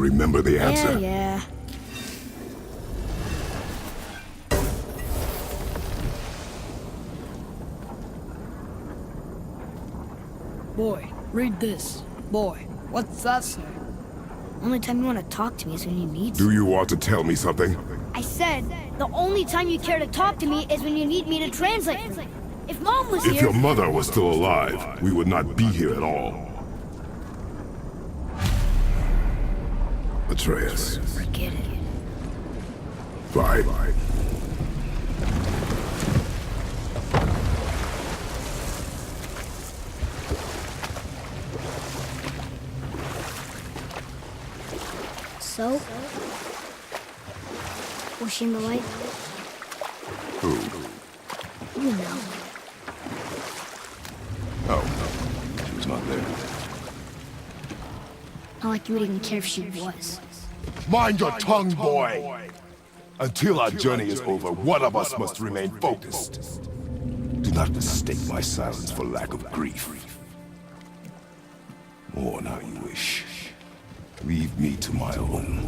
remember the answer. Yeah. Boy, read this. Boy, what's that say? Only time you want to talk to me is when you need Do you want to tell me something? I said, the only time you care to talk to me is when you need me to translate. If Mom was If here... your mother was still alive, we would not be here at all. Atreus. Forget it. Fine. So? Was she in the light? Who? You know. Oh, she was not there. Not like you would even care if she was. Mind your tongue, boy! Until our journey is over, one of us must remain focused. Do not mistake my silence for lack of grief. Mourn how you wish. Leave me to my own.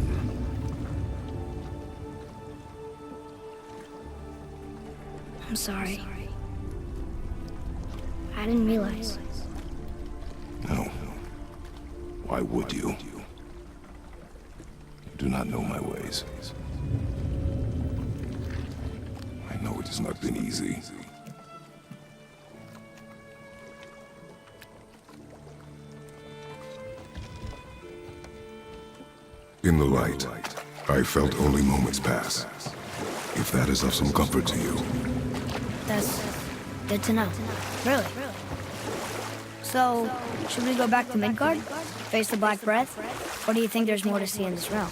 I'm sorry. I didn't realize. No. Why would you? You do not know my ways. I know it has not been easy. In the light, I felt only moments pass. If that is of some comfort to you. That's good to know. Really? So, should we go back to Midgard? Face the Black Breath? Or do you think there's more to see in this realm?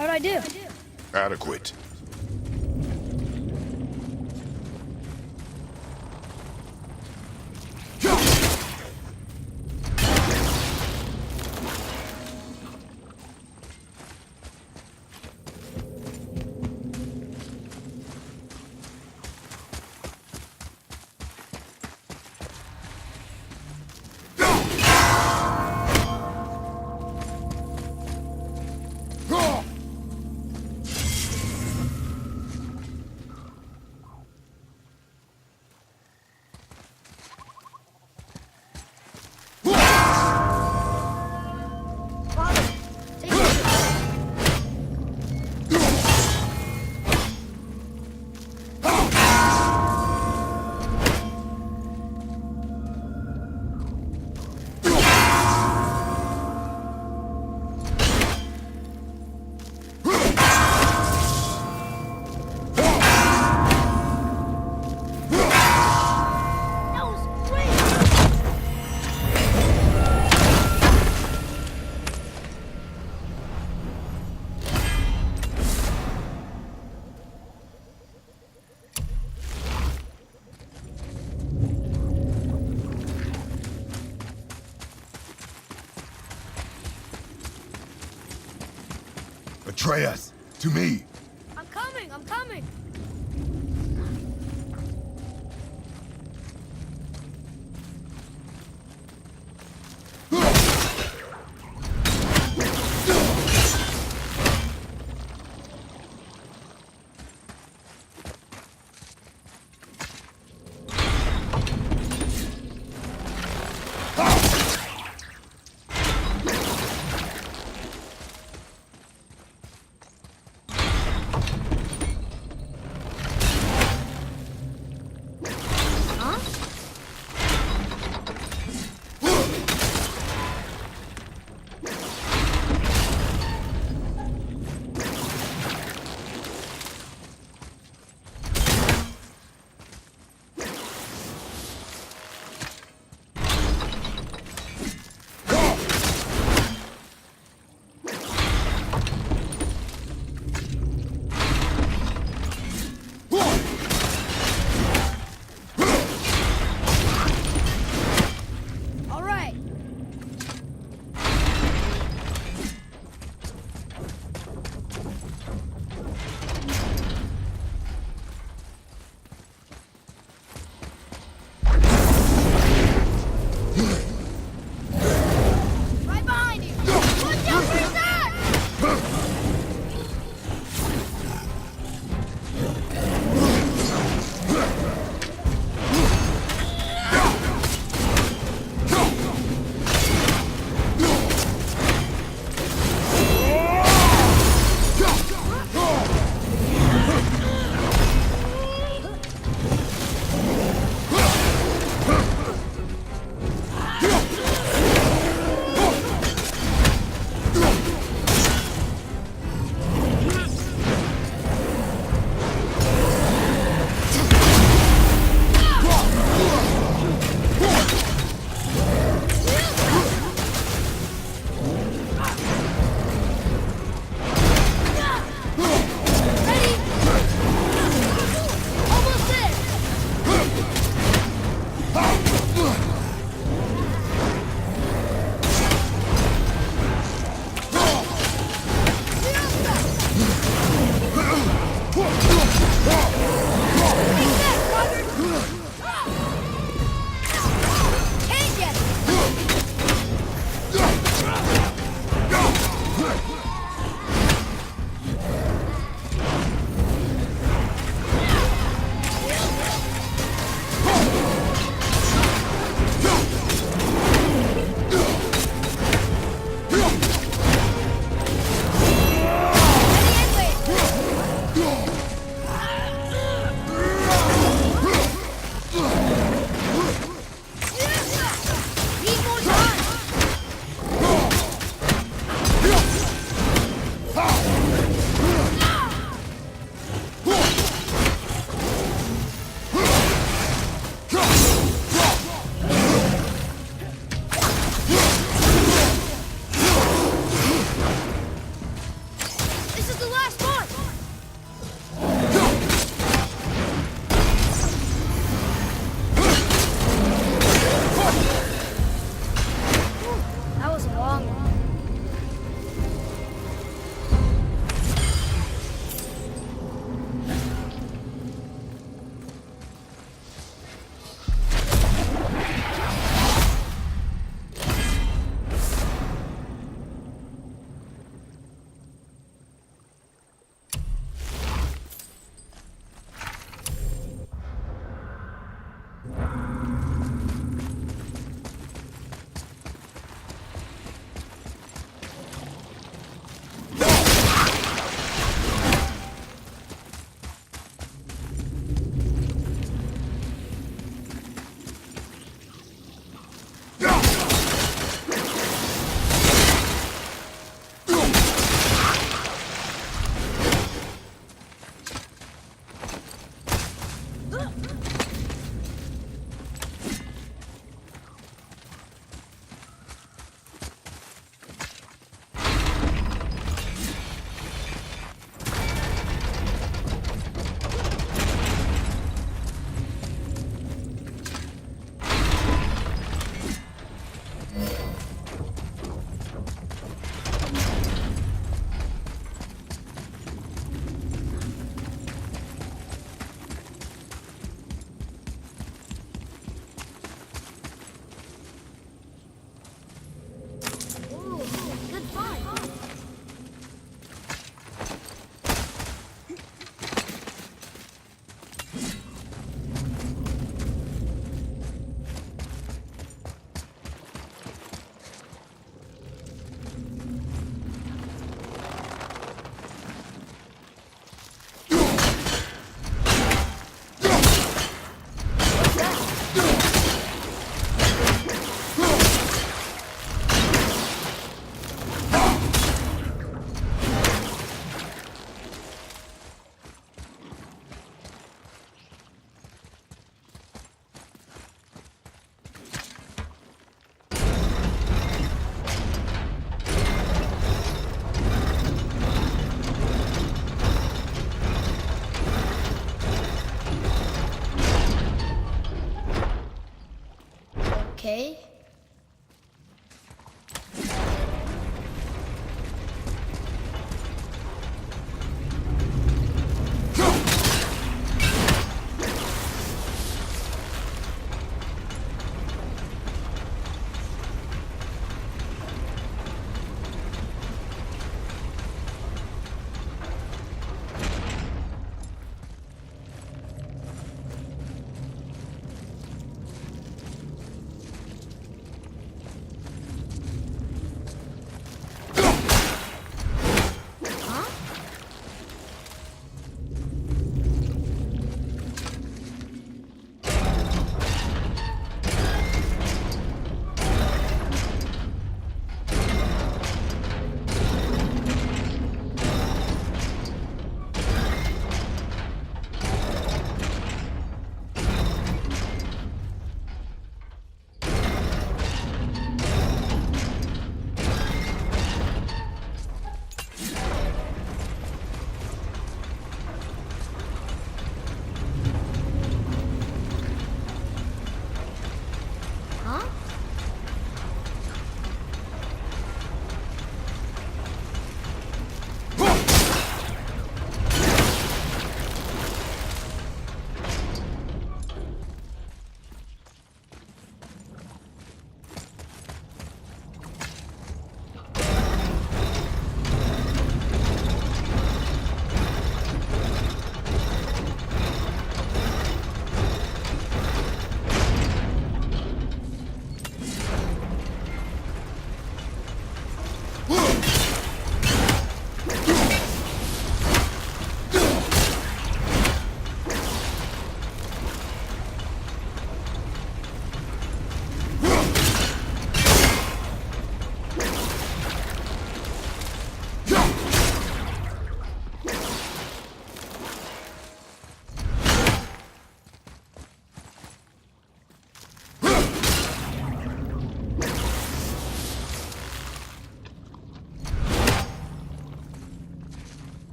How'd I do? Adequate. Atreus, to me! I'm coming! I'm coming! Need more time!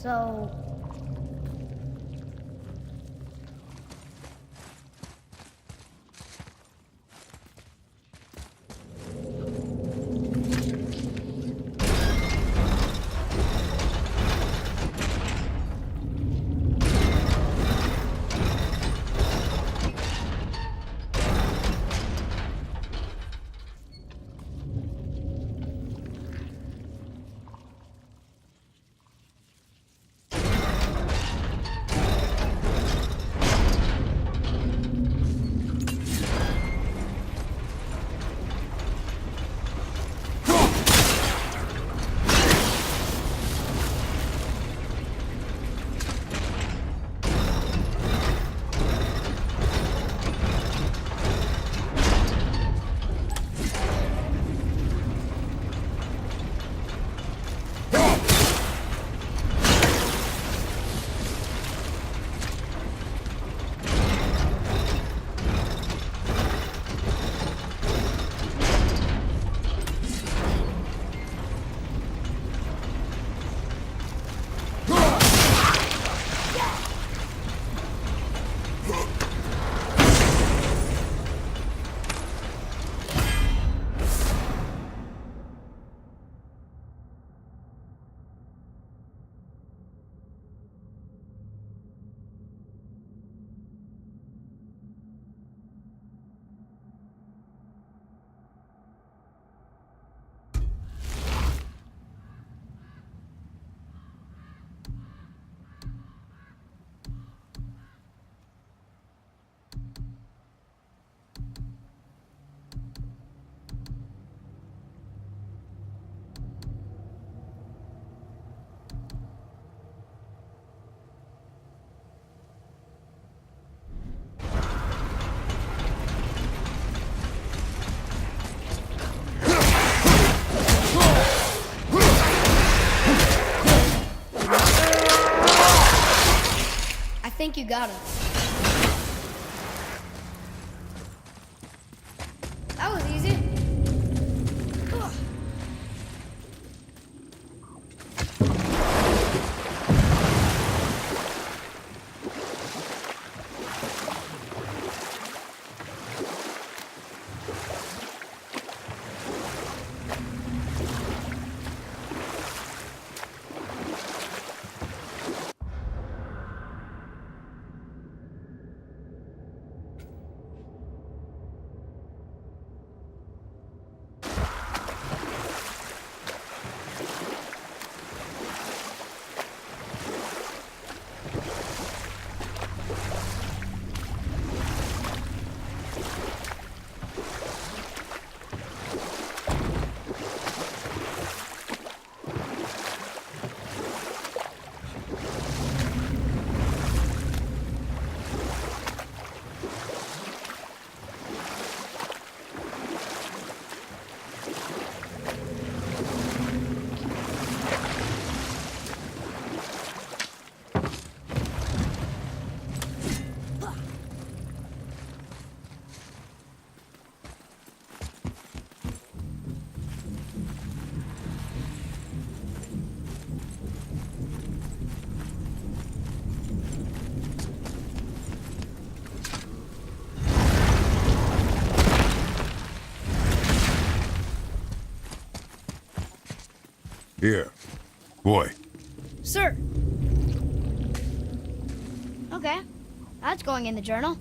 So... I think you got him. That was easy. Here. Boy. Sir. Okay. That's going in the journal.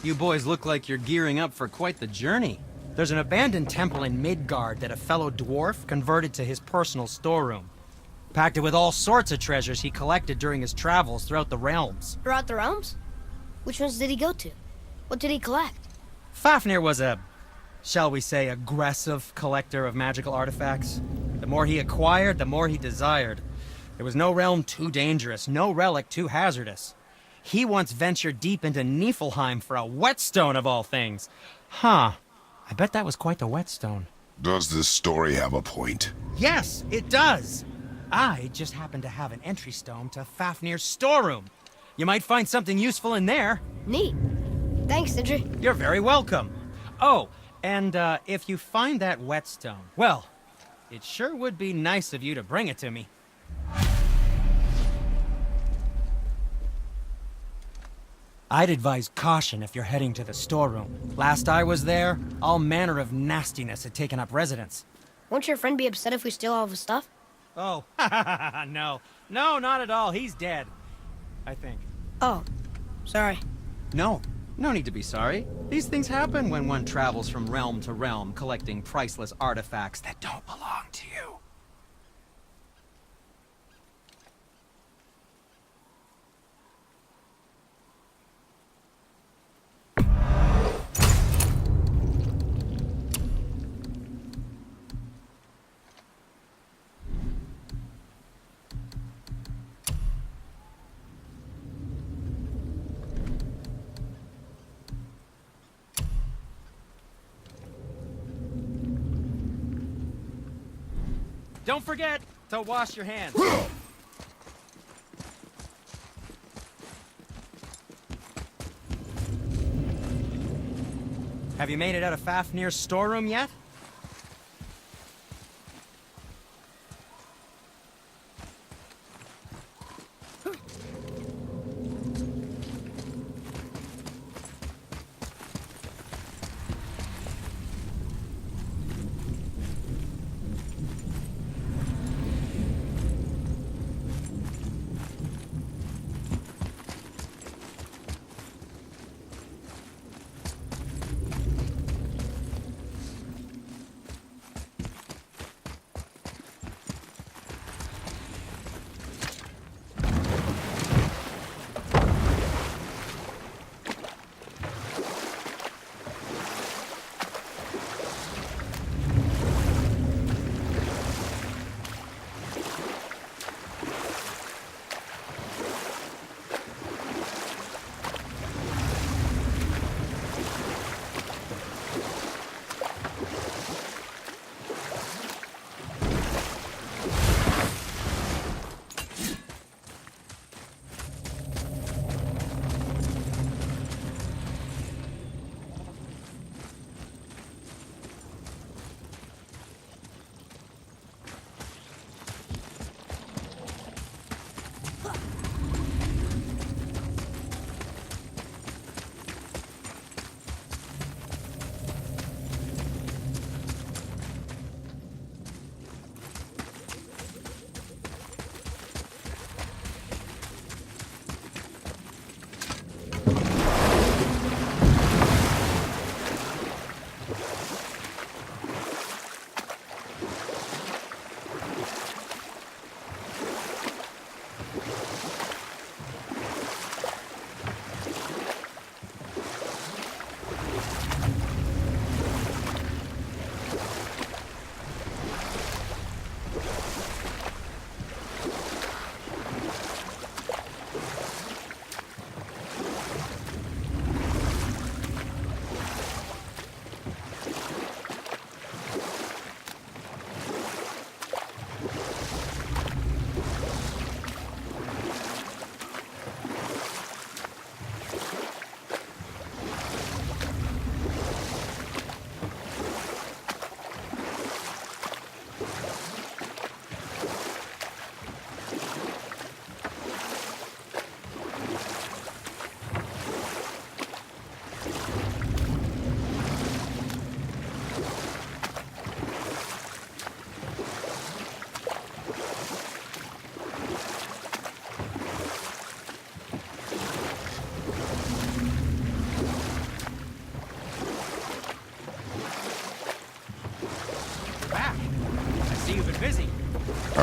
You boys look like you're gearing up for quite the journey. There's an abandoned temple in Midgard that a fellow dwarf converted to his personal storeroom. Packed it with all sorts of treasures he collected during his travels throughout the realms. Throughout the realms? Which ones did he go to? What did he collect? Fafnir was a, shall we say, aggressive collector of magical artifacts. The more he acquired, the more he desired. There was no realm too dangerous, no relic too hazardous. He once ventured deep into Niflheim for a whetstone of all things. Huh. I bet that was quite the whetstone. Does this story have a point? Yes, it does. I just happen to have an entry stone to Fafnir's storeroom. You might find something useful in there. Neat. Thanks, Sindri. You're very welcome. Oh, and if you find that whetstone, well, it sure would be nice of you to bring it to me. I'd advise caution if you're heading to the storeroom. Last I was there, all manner of nastiness had taken up residence. Won't your friend be upset if we steal all of his stuff? Oh, no. No, not at all. He's dead. I think. Oh, sorry. No need to be sorry. These things happen when one travels from realm to realm, collecting priceless artifacts that don't belong to you. Don't forget to wash your hands. Have you made it out of Fafnir's storeroom yet?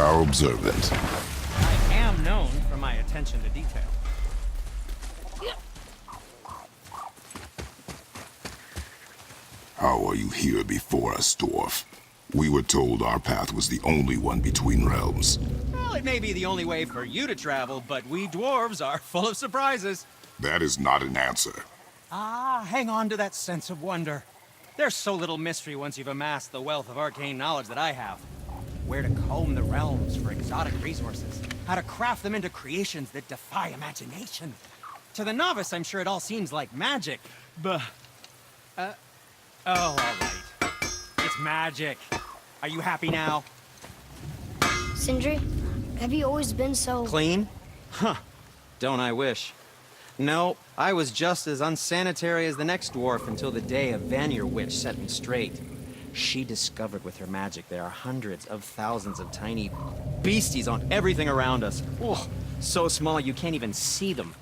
How observant. I am known for my attention to detail. How are you here before us, dwarf? We were told our path was the only one between realms. Well, it may be the only way for you to travel, but we dwarves are full of surprises. That is not an answer. Ah, hang on to that sense of wonder. There's so little mystery once you've amassed the wealth of arcane knowledge that I have. Where to comb the realms for exotic resources. How to craft them into creations that defy imagination. To the novice, I'm sure it all seems like magic, but... oh, all right. It's magic. Are you happy now? Sindri, have you always been so... Clean? Huh. Don't I wish. No, I was just as unsanitary as the next dwarf until the day a Vanir witch set me straight. She discovered with her magic there are hundreds of thousands of tiny beasties on everything around us. Oh, so small you can't even see them.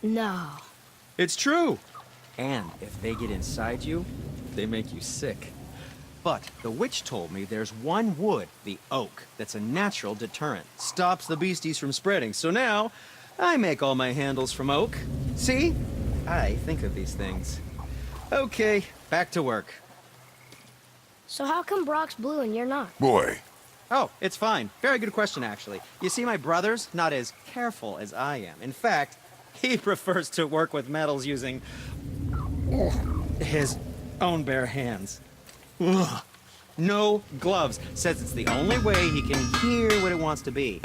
No. It's true. And if they get inside you, they make you sick. But the witch told me there's one wood, the oak, that's a natural deterrent. Stops the beasties from spreading. So now, I make all my handles from oak. See? I think of these things. Okay, back to work. So how come Brock's blue and you're not? Boy, Oh, it's fine. Very good question, actually. You see, my brother's not as careful as I am. In fact, he prefers to work with metals using his own bare hands. Ugh. No gloves. Says it's the only way he can hear what it wants to be.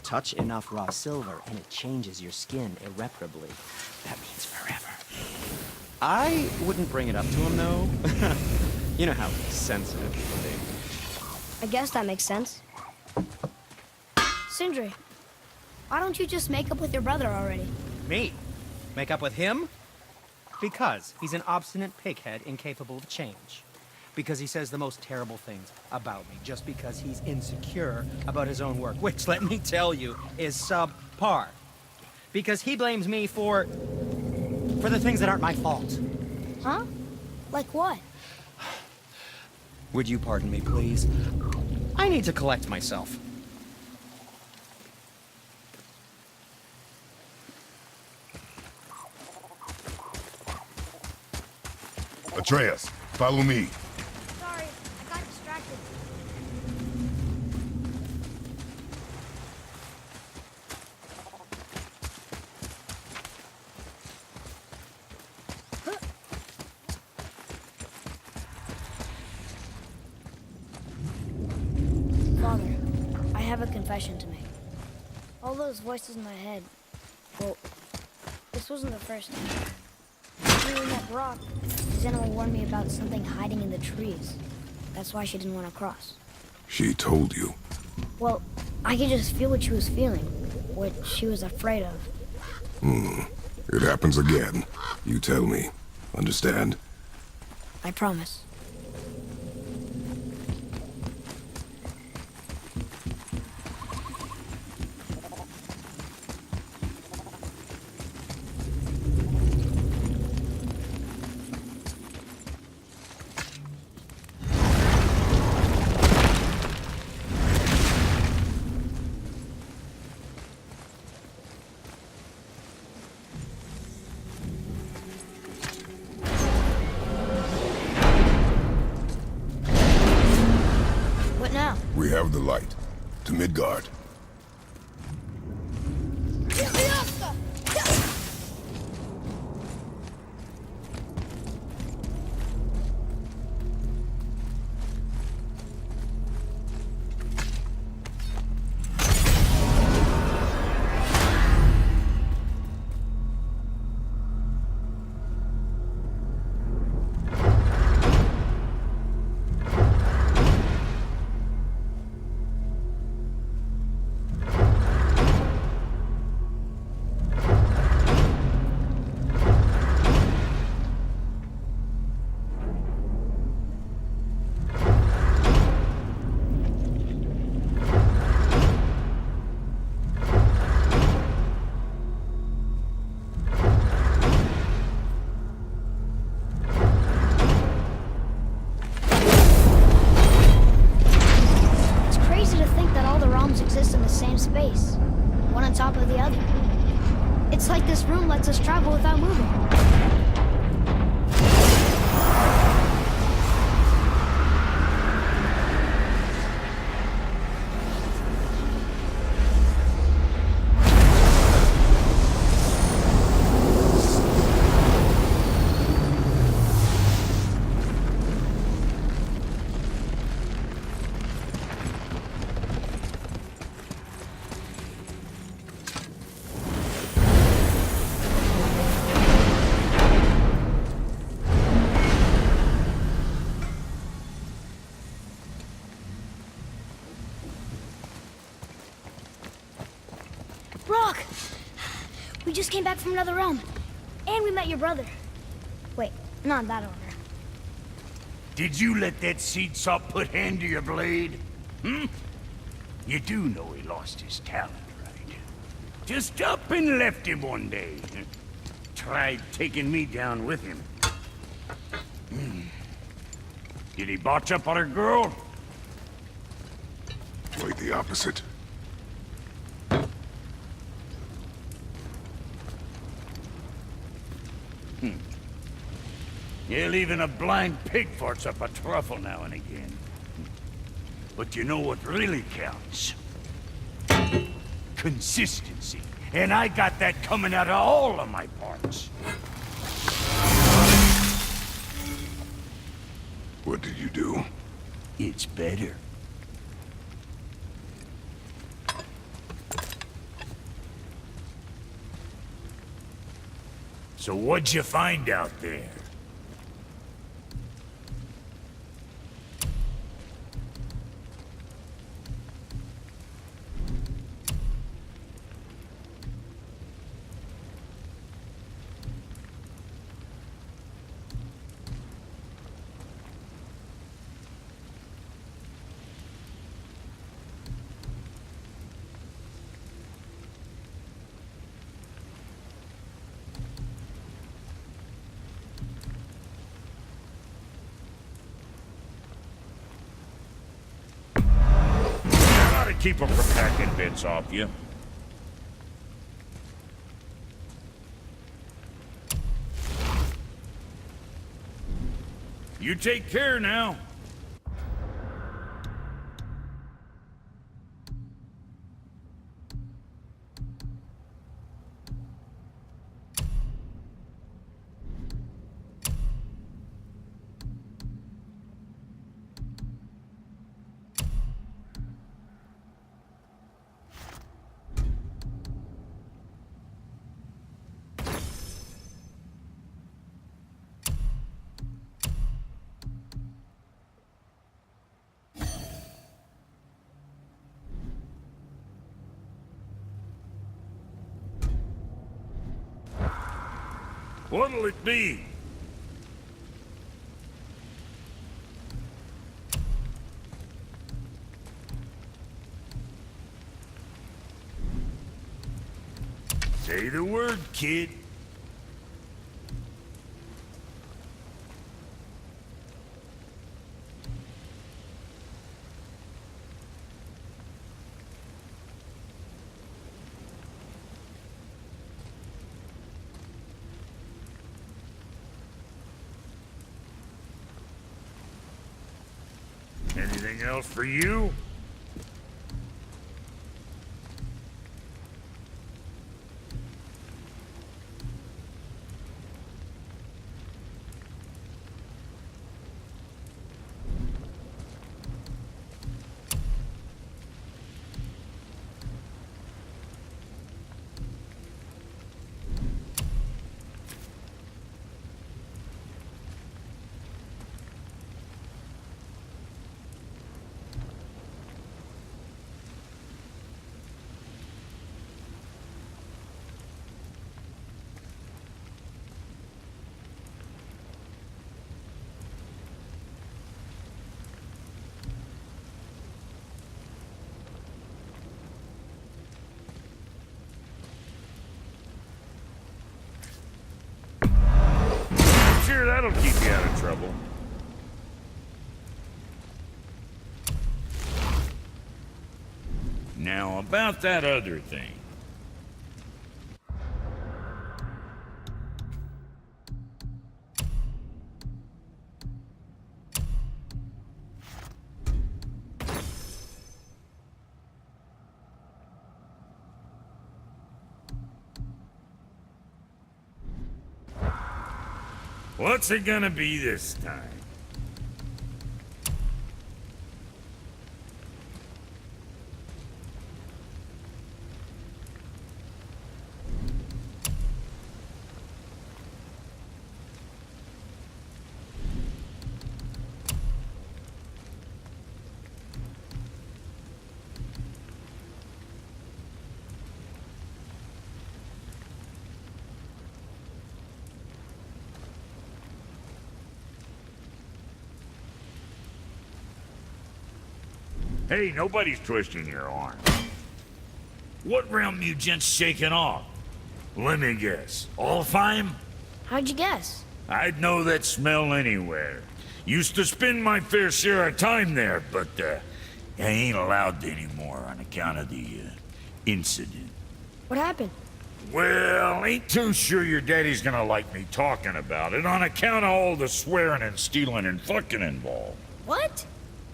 Touch enough raw silver and it changes your skin irreparably. That means forever. I wouldn't bring it up to him, though. You know how sensitive he can be. I guess that makes sense. Sindri, why don't you just make up with your brother already? Me? Make up with him? Because he's an obstinate pighead incapable of change. Because he says the most terrible things about me, just because he's insecure about his own work, which, let me tell you, is subpar. Because he blames me for the things that aren't my fault. Huh? Like what? Would you pardon me, please? I need to collect myself. Atreus, follow me. Sorry, I got distracted. Father, I have a confession to make. All those voices in my head, well, this wasn't the first time. When we met Brock, Zenna warned me about something hiding in the trees. That's why she didn't want to cross. She told you. Well, I could just feel what she was feeling, what she was afraid of. It happens again. You tell me. Understand? I promise. What now? We have the light. To Midgard. We just came back from another realm. And we met your brother. Wait, not in that order. Did you let that seed sop put hand to your blade? Hmm? You do know he lost his talent, right? Just up and left him one day. Tried taking me down with him. Did he botch up on her girl? Quite the opposite. Yeah, even a blind pig farts up a truffle now and again. But you know what really counts? Consistency. And I got that coming out of all of my parts. What did you do? It's better. So what'd you find out there? Keep them from packing bits off you. You take care now. What'll it be? Say the word, kid. Anything else for you? Sure, that'll keep you out of trouble. Now, about that other thing. What's it gonna be this time? Hey, nobody's twisting your arm. What realm you gents shaking off? Let me guess. Alfheim? How'd you guess? I'd know that smell anywhere. Used to spend my fair share of time there, but I ain't allowed to anymore on account of the incident. What happened? Well, ain't too sure your daddy's gonna like me talking about it on account of all the swearing and stealing and fucking involved. What?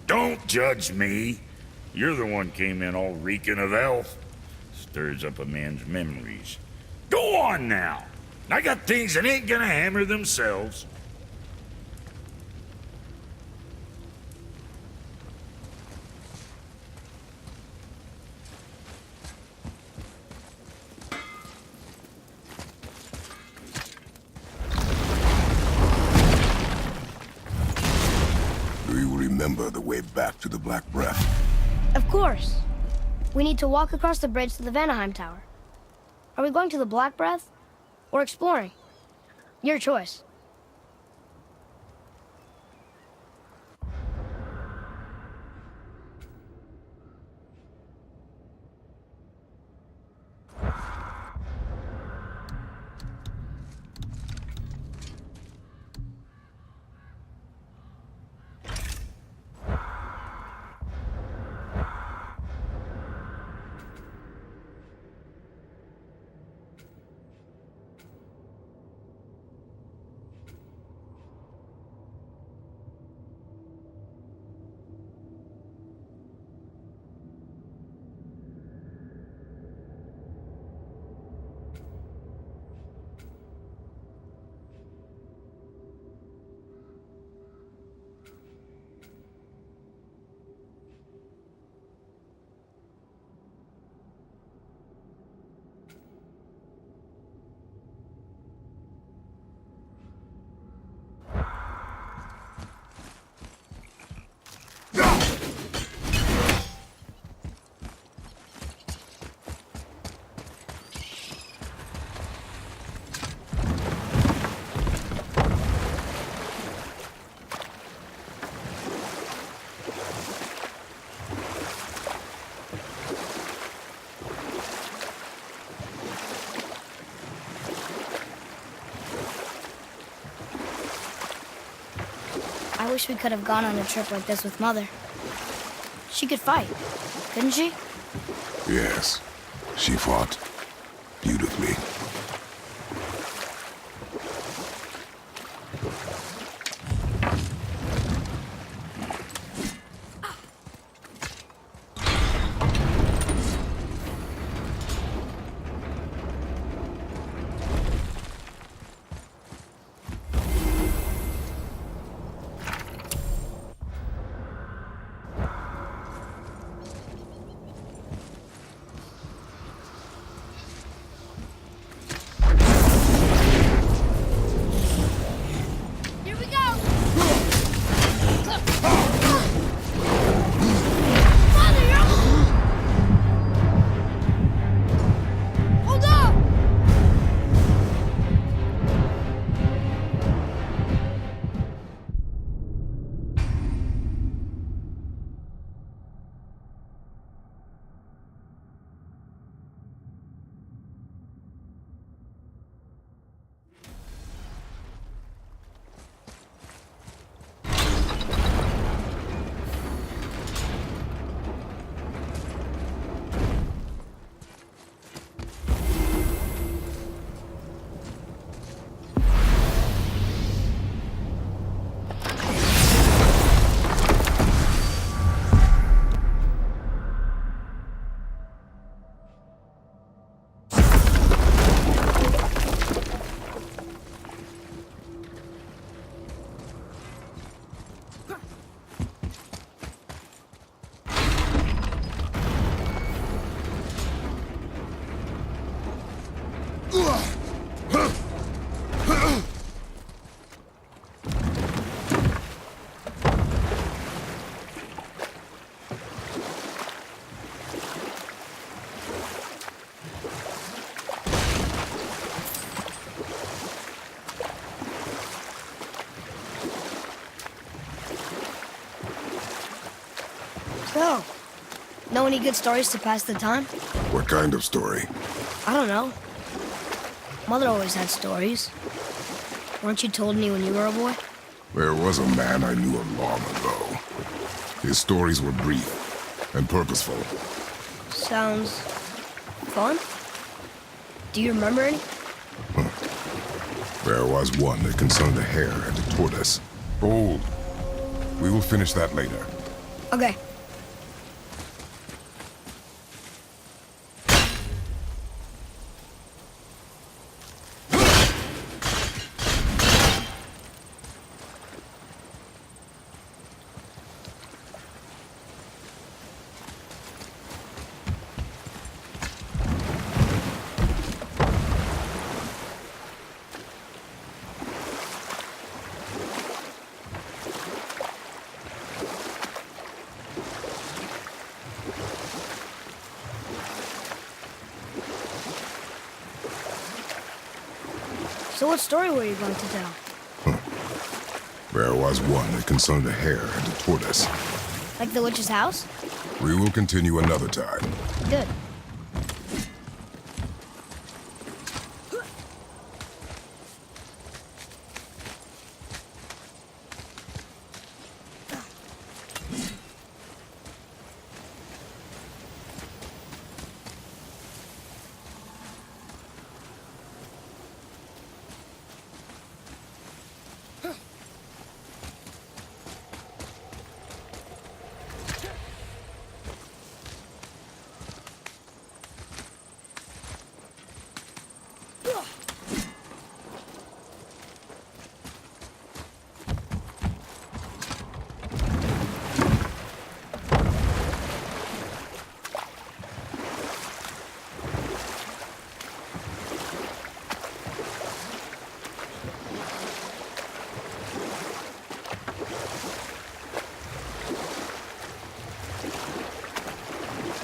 Don't judge me. You're the one came in all reeking of elf. Stirs up a man's memories. Go on now. I got things that ain't gonna hammer themselves. Do you remember the way back to the Black Breath? Of course. We need to walk across the bridge to the Vanaheim Tower. Are we going to the Black Breath? Or exploring? Your choice. I wish we could have gone on a trip like this with Mother. She could fight, couldn't she? Yes. She fought beautifully. Here we go! Mother, you're... Hold up! So, Know any good stories to pass the time? What kind of story? I don't know. Mother always had stories. Weren't you told any when you were a boy? There was a man I knew long ago. His stories were brief and purposeful. Sounds fun. Do you remember any? There was one that concerned a hare and a tortoise. Old. We will finish that later. Okay. So what story were you going to tell? There was one that concerned a hare and a tortoise. Like the witch's house? We will continue another time. Good.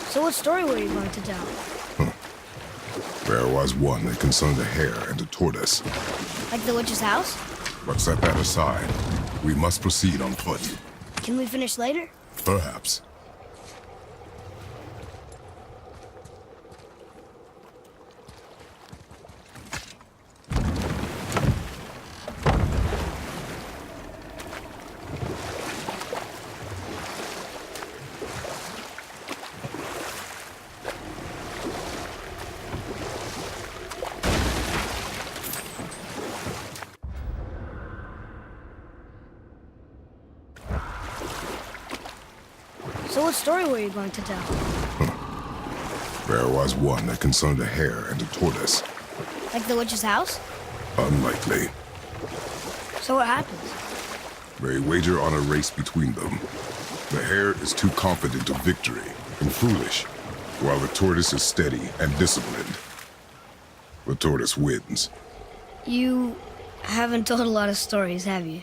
So what story were you going to tell? There was one that concerned a hare and a tortoise. Like the witch's house? But set that aside. We must proceed on foot. Can we finish later? Perhaps. So what story were you going to tell? There was one that concerned a hare and a tortoise. Like the witch's house? Unlikely. So what happens? They wager on a race between them. The hare is too confident of victory and foolish, while the tortoise is steady and disciplined. The tortoise wins. You haven't told a lot of stories, have you?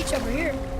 beach over here.